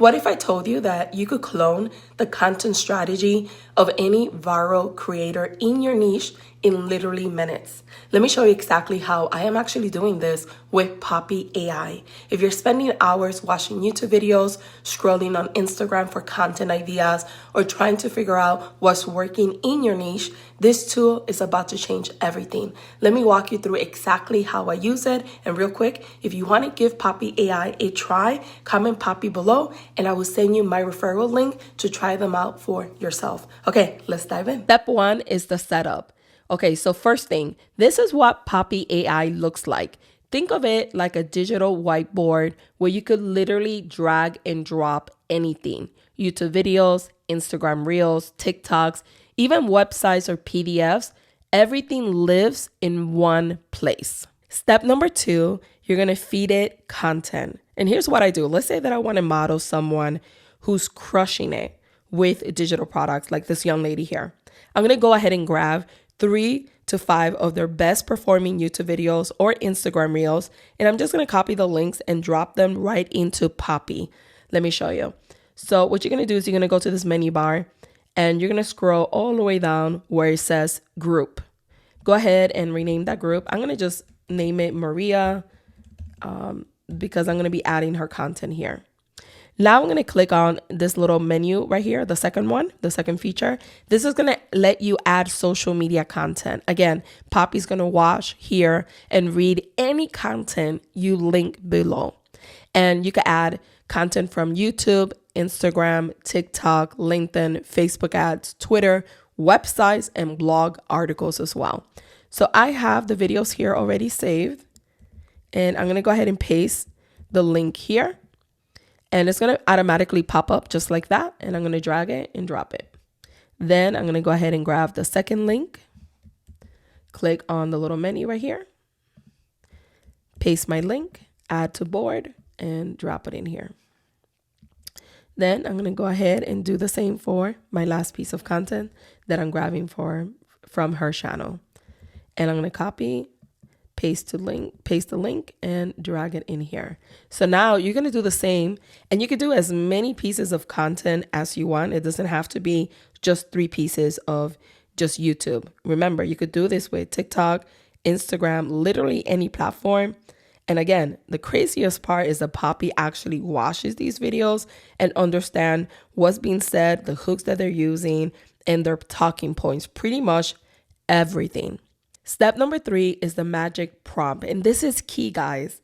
What if I told you that you could clone the content strategy of any viral creator in your niche in literally minutes? Let me show you exactly how. I am actually doing this with Poppy AI. If you're spending hours watching YouTube videos, scrolling on Instagram for content ideas, or trying to figure out what's working in your niche, this tool is about to change everything. Let me walk you through exactly how I use it. And real quick, if you want to give Poppy AI a try, comment Poppy below and I will send you my referral link to try them out for yourself. Okay, let's dive in. Step one is the setup. Okay, so first thing, this is what Poppy AI looks like. Think of it like a digital whiteboard where you could literally drag and drop anything. YouTube videos, Instagram Reels, TikToks, even websites or PDFs, everything lives in one place. Step number two, you're gonna feed it content. And here's what I do. Let's say that I wanna model someone who's crushing it with digital products like this young lady here. I'm gonna go ahead and grab 3 to 5 of their best performing YouTube videos or Instagram Reels, and I'm just gonna copy the links and drop them right into Poppy. Let me show you. So what you're gonna do is you're gonna go to this menu bar and you're gonna scroll all the way down where it says group. Go ahead and rename that group. I'm gonna just name it Maria because I'm gonna be adding her content here. Now I'm gonna click on this little menu right here, the second one, the second feature. This is gonna let you add social media content. Again, Poppy's gonna watch, hear, and read any content you link below. And you can add content from YouTube, Instagram, TikTok, LinkedIn, Facebook ads, Twitter, websites, and blog articles as well. So I have the videos here already saved, and I'm gonna go ahead and paste the link here, and it's gonna automatically pop up just like that, and I'm gonna drag it and drop it. Then I'm gonna go ahead and grab the second link, click on the little menu right here, paste my link, add to board, and drop it in here. Then I'm gonna go ahead and do the same for my last piece of content that I'm grabbing from her channel. And I'm gonna copy, paste the link, and drag it in here. So now you're gonna do the same, and you can do as many pieces of content as you want. It doesn't have to be just 3 pieces of just YouTube. Remember, you could do this with TikTok, Instagram, literally any platform. And again, the craziest part is that Poppy actually watches these videos and understand what's being said, the hooks that they're using, and their talking points, pretty much everything. Step number 3 is the magic prompt. And this is key, guys.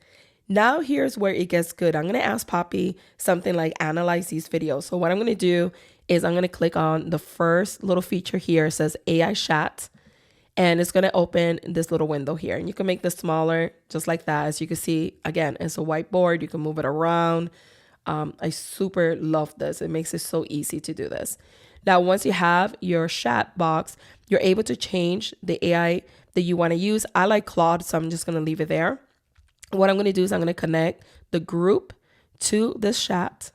Now here's where it gets good. I'm going to ask Poppy something like analyze these videos. So what I'm going to do is I'm going to click on the first little feature here. It says AI chat. And it's going to open this little window here. And you can make this smaller just like that. As you can see, again, it's a whiteboard. You can move it around. I super love this. It makes it so easy to do this. Now, once you have your chat box, you're able to change the AI that you want to use. I like Claude, so I'm just going to leave it there. What I'm going to do is I'm going to connect the group to this chat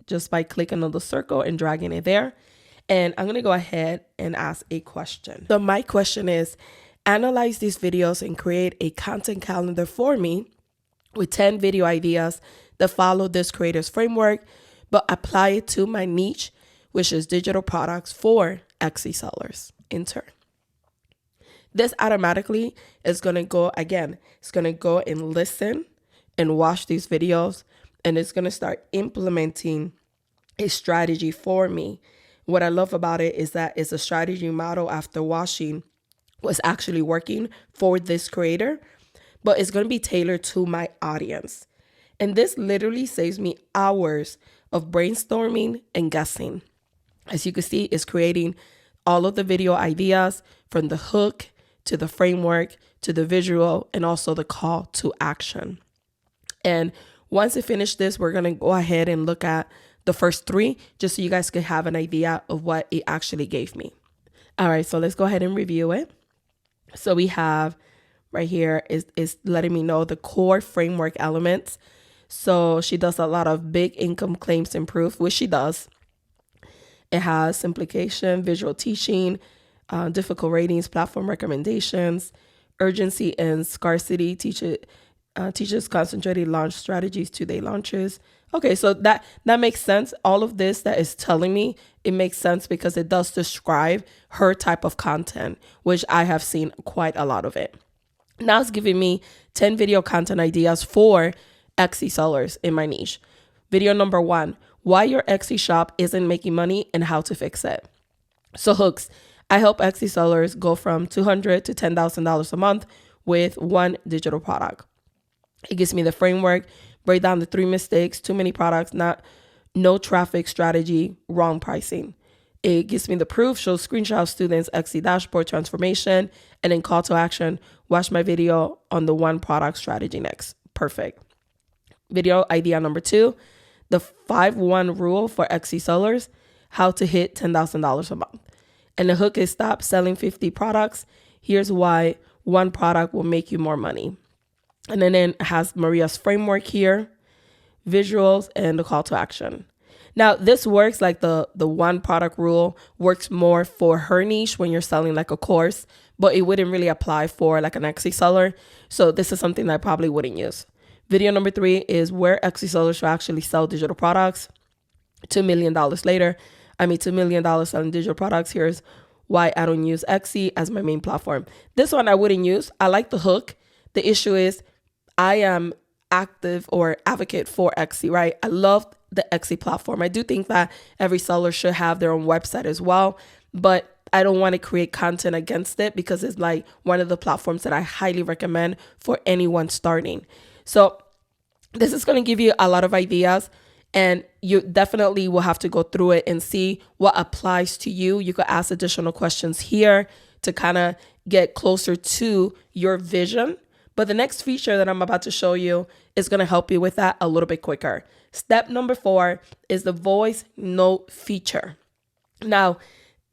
just by clicking on the circle and dragging it there. And I'm going to go ahead and ask a question. So my question is, analyze these videos and create a content calendar for me with 10 video ideas that follow this creator's framework, but apply it to my niche, which is digital products for Etsy sellers. Enter. This automatically is going to go, again, it's going to go and listen and watch these videos, and it's going to start implementing a strategy for me. What I love about it is that it's a strategy model after watching what's actually working for this creator, but it's going to be tailored to my audience. And this literally saves me hours of brainstorming and guessing. As you can see, it's creating all of the video ideas from the hook to the framework to the visual and also the call to action. And once I finish this, we're going to go ahead and look at the first 3, just so you guys can have an idea of what it actually gave me. All right, so let's go ahead and review it. So we have right here is letting me know the core framework elements. So she does a lot of big income claims and proof, which she does. It has simplification, visual teaching, difficult ratings, platform recommendations, urgency and scarcity, teaches concentrated launch strategies, 2-day launches, Okay, so that makes sense. All of this that is telling me, it makes sense because it does describe her type of content, which I have seen quite a lot of it. Now it's giving me 10 video content ideas for Etsy sellers in my niche. Video number 1, why your Etsy shop isn't making money and how to fix it. So hooks, I help Etsy sellers go from $200 to $10,000 a month with one digital product. It gives me the framework, break down the 3 mistakes, too many products, no traffic strategy, wrong pricing. It gives me the proof, shows screenshots, students, Etsy dashboard transformation, and then call to action. Watch my video on the one product strategy next. Perfect. Video idea number 2, the 5-1 rule for Etsy sellers, how to hit $10,000 a month. And the hook is stop selling 50 products. Here's why one product will make you more money. And then it has Maria's framework here, visuals, and the call to action. Now, this works like the one product rule works more for her niche when you're selling like a course, but it wouldn't really apply for like an Etsy seller. So this is something that I probably wouldn't use. Video number 3 is where Etsy sellers should actually sell digital products. $2 million later, $2 million selling digital products. Here's why I don't use Etsy as my main platform. This one I wouldn't use. I like the hook. The issue is I am active or advocate for Etsy, right? I love the Etsy platform. I do think that every seller should have their own website as well, but I don't want to create content against it because it's like one of the platforms that I highly recommend for anyone starting. So this is going to give you a lot of ideas, and you definitely will have to go through it and see what applies to you. You could ask additional questions here to kind of get closer to your vision. But the next feature that I'm about to show you is going to help you with that a little bit quicker. Step number 4 is the voice note feature. Now,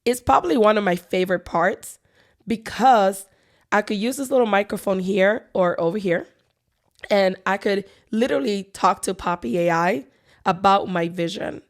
it's probably one of my favorite parts because I could use this little microphone here or over here, and I could literally talk to Poppy AI about my vision,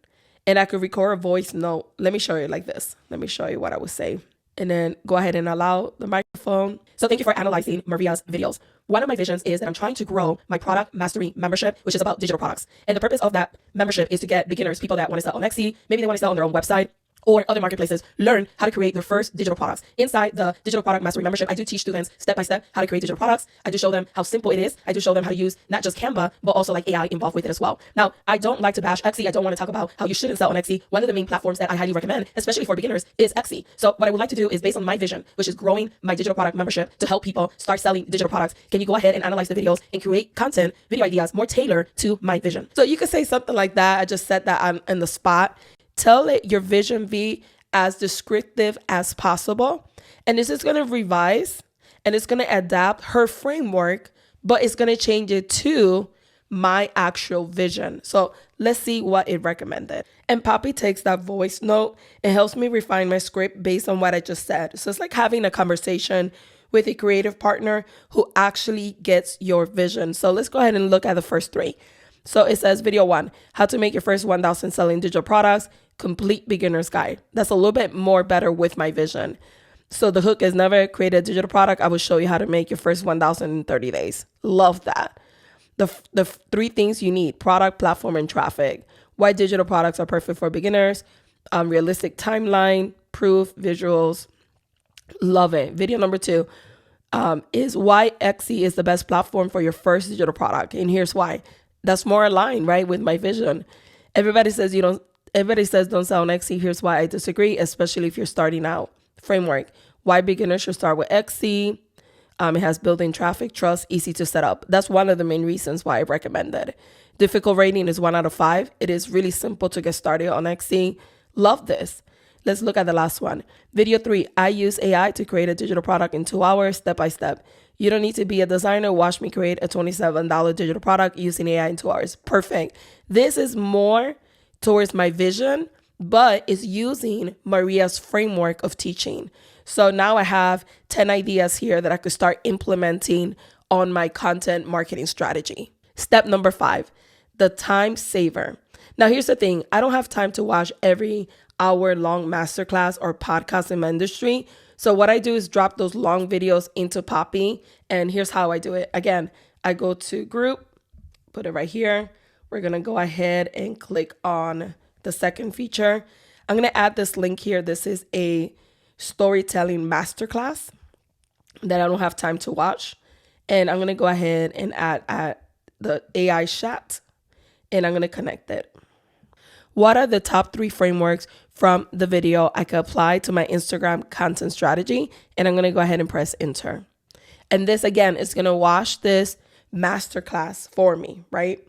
and I could record a voice note. Let me show you like this. Let me show you what I would say. And then go ahead and allow the microphone. So thank you for analyzing Maria's videos. One of my visions is that I'm trying to grow my product mastery membership, which is about digital products. And the purpose of that membership is to get beginners, people that want to sell on Etsy, maybe they want to sell on their own website or other marketplaces, learn how to create their first digital products. Inside the digital product mastery membership, I do teach students step by step how to create digital products. I do show them how simple it is. I do show them how to use not just Canva, but also like AI involved with it as well. Now, I don't like to bash Etsy. I don't want to talk about how you shouldn't sell on Etsy. One of the main platforms that I highly recommend, especially for beginners, is Etsy. So what I would like to do is based on my vision, which is growing my digital product membership to help people start selling digital products. Can you go ahead and analyze the videos and create content, video ideas more tailored to my vision? So you could say something like that. I just said that on the spot. Tell it your vision be as descriptive as possible. And this is going to revise and it's going to adapt her framework, but it's going to change it to my actual vision. So let's see what it recommended. And Poppy takes that voice note and helps me refine my script based on what I just said. So it's like having a conversation with a creative partner who actually gets your vision. So let's go ahead and look at the first 3. So it says video 1, how to make your first 1,000 selling digital products, complete beginner's guide. That's a little bit more better with my vision. So the hook is never create a digital product. I will show you how to make your first 1,000 in 30 days. Love that. The 3 things you need: product, platform, and traffic. Why digital products are perfect for beginners, realistic timeline, proof, visuals. Love it. Video number 2 is why Etsy is the best platform for your first digital product. And here's why. That's more aligned, right, with my vision. Everybody says don't sell on Etsy. Here's why I disagree, especially if you're starting out. Framework. Why beginners should start with Etsy. It has built-in traffic, trust, easy to set up. That's one of the main reasons why I recommend it. Difficult rating is 1 out of 5. It is really simple to get started on Etsy. Love this. Let's look at the last one. Video 3, I use AI to create a digital product in 2 hours, step by step. You don't need to be a designer. Watch me create a $27 digital product using AI in 2 hours. Perfect. This is more towards my vision, but it's using Maria's framework of teaching. So now I have 10 ideas here that I could start implementing on my content marketing strategy. Step number 5, the time saver. Now here's the thing. I don't have time to watch every hour-long masterclass or podcast in my industry. So what I do is drop those long videos into Poppy, and here's how I do it. Again, I go to group, put it right here, we're going to go ahead and click on the second feature. I'm going to add this link here. This is a storytelling masterclass that I don't have time to watch. And I'm going to go ahead and add the AI chat, and I'm going to connect it. What are the top 3 frameworks from the video I could apply to my Instagram content strategy? And I'm going to go ahead and press enter. And this, again, is going to wash this masterclass for me, right?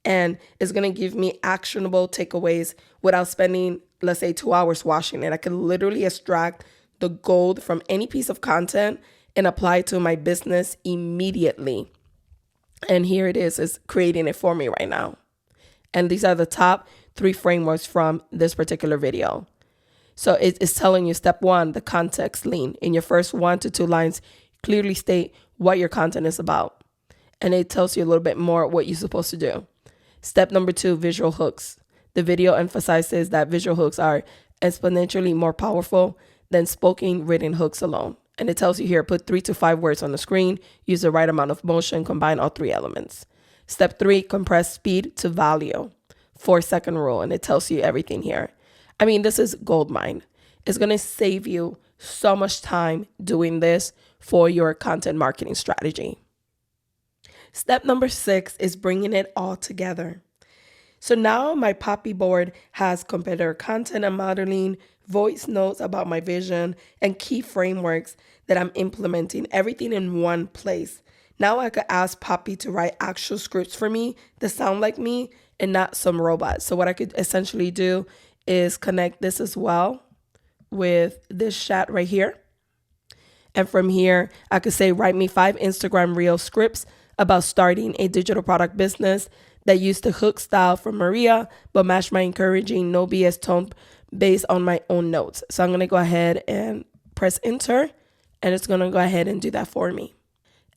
And it's going to give me actionable takeaways without spending, let's say, 2 hours washing it. I can literally extract the gold from any piece of content and apply it to my business immediately. And here it is creating it for me right now. And these are the top 3 frameworks from this particular video. So it's telling you, step 1, the context lean. In your first 1 to 2 lines, clearly state what your content is about. And it tells you a little bit more what you're supposed to do. Step number 2, visual hooks. The video emphasizes that visual hooks are exponentially more powerful than spoken written hooks alone. And it tells you here, put 3 to 5 words on the screen, use the right amount of motion, combine all 3 elements. Step 3, compress speed to value. 4-second rule, and it tells you everything here. I mean, this is gold mine. It's going to save you so much time doing this for your content marketing strategy. Step number 6 is bringing it all together. So now my Poppy board has competitor content and modeling, voice notes about my vision, and key frameworks that I'm implementing, everything in one place. Now I could ask Poppy to write actual scripts for me that sound like me and not some robot. So what I could essentially do is connect this as well with this chat right here. And from here, I could say, write me 5 Instagram reel scripts about starting a digital product business that use the hook style from Maria, but match my encouraging, no BS tone based on my own notes. So I'm going to go ahead and press enter, and it's going to go ahead and do that for me.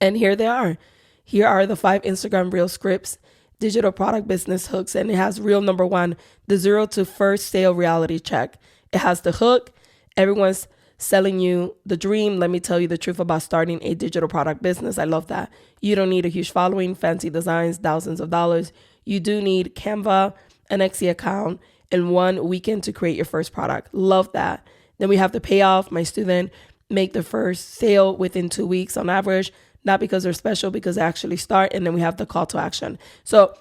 And here they are. Here are the 5 Instagram reel scripts, digital product business hooks, and it has reel number 1, the 0 to first sale reality check. It has the hook. Everyone's selling you the dream. Let me tell you the truth about starting a digital product business. I love that. You don't need a huge following, fancy designs, thousands of dollars. You do need Canva, an Etsy account, and 1 weekend to create your first product. Love that. Then we have the payoff. My student make the first sale within 2 weeks on average, not because they're special, because they actually start. And then we have the call to action. So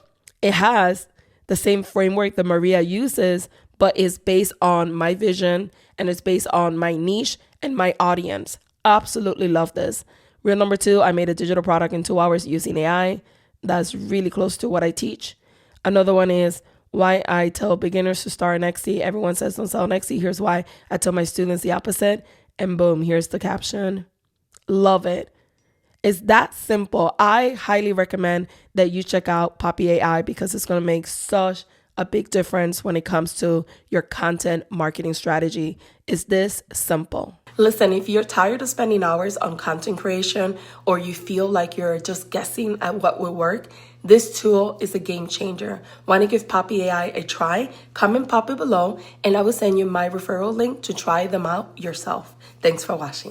it has the same framework that Maria uses, but it's based on my vision and it's based on my niche and my audience. Absolutely love this. Reel number 2, I made a digital product in 2 hours using AI. That's really close to what I teach. Another one is why I tell beginners to start an Etsy. Everyone says don't sell an Etsy. Here's why. I tell my students the opposite. And boom, here's the caption. Love it. It's that simple. I highly recommend that you check out Poppy AI because it's going to make such a big difference when it comes to your content marketing strategy. It's this simple. Listen, if you're tired of spending hours on content creation or you feel like you're just guessing at what will work, this tool is a game changer. Want to give Poppy AI a try? Comment Poppy below and I will send you my referral link to try them out yourself. Thanks for watching.